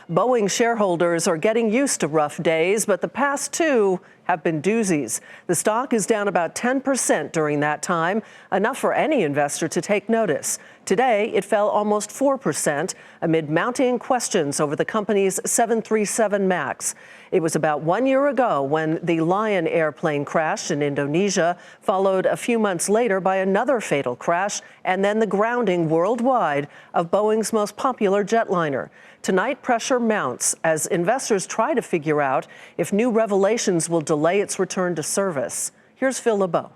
Boeing shareholders are getting used to rough days, but the past two have been doozies. The stock is down about 10% during that time, enough for any investor to take notice. Today, it fell almost 4% amid mounting questions over the company's 737 MAX. It was about 1 year ago when the Lion airplane crashed in Indonesia, followed a few months later by another fatal crash, and then the grounding worldwide of Boeing's most popular jetliner. Tonight, pressure mounts as investors try to figure out if new revelations will delay its return to service. Here's Phil LeBeau.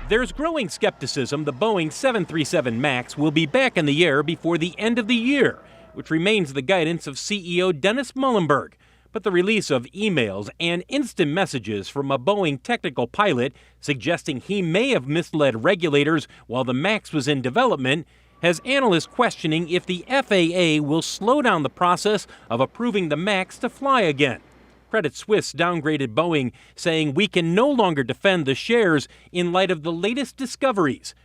There's growing skepticism the Boeing 737 MAX will be back in the air before the end of the year, which remains the guidance of CEO Dennis Muilenburg. But the release of emails and instant messages from a Boeing technical pilot suggesting he may have misled regulators while the MAX was in development has analysts questioning if the FAA will slow down the process of approving the MAX to fly again. Credit Suisse downgraded Boeing, saying we can no longer defend the shares in light of the latest discoveries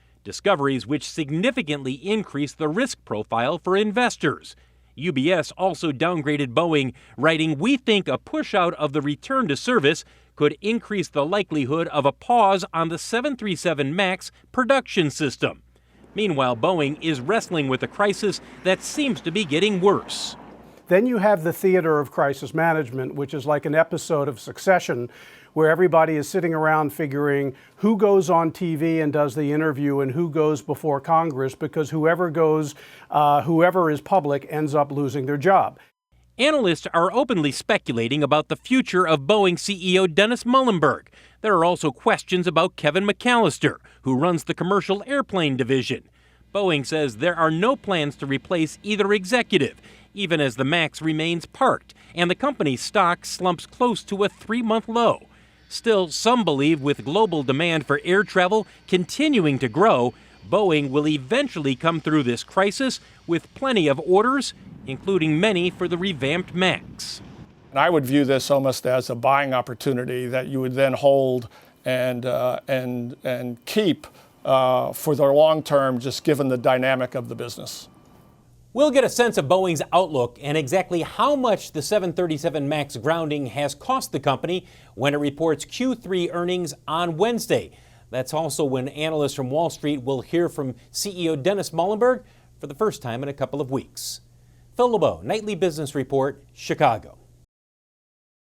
which significantly increase the risk profile for investors. UBS also downgraded Boeing, writing, "We think a push out of the return to service could increase the likelihood of a pause on the 737 MAX production system." Meanwhile, Boeing is wrestling with a crisis that seems to be getting worse. Then you have the theater of crisis management, which is like an episode of Succession, where everybody is sitting around figuring who goes on TV and does the interview and who goes before Congress, because whoever is public ends up losing their job. Analysts are openly speculating about the future of Boeing CEO Dennis Muilenburg. There are also questions about Kevin McAllister, who runs the commercial airplane division. Boeing says there are no plans to replace either executive, even as the MAX remains parked and the company's stock slumps close to a 3-month low. Still, some believe with global demand for air travel continuing to grow, Boeing will eventually come through this crisis with plenty of orders, including many for the revamped MAX. And I would view this almost as a buying opportunity that you would then hold and keep for the long term, just given the dynamic of the business. We'll get a sense of Boeing's outlook and exactly how much the 737 MAX grounding has cost the company when it reports Q3 earnings on Wednesday. That's also when analysts from Wall Street will hear from CEO Dennis Muilenburg for the first time in a couple of weeks. Phil LeBeau, Nightly Business Report, Chicago.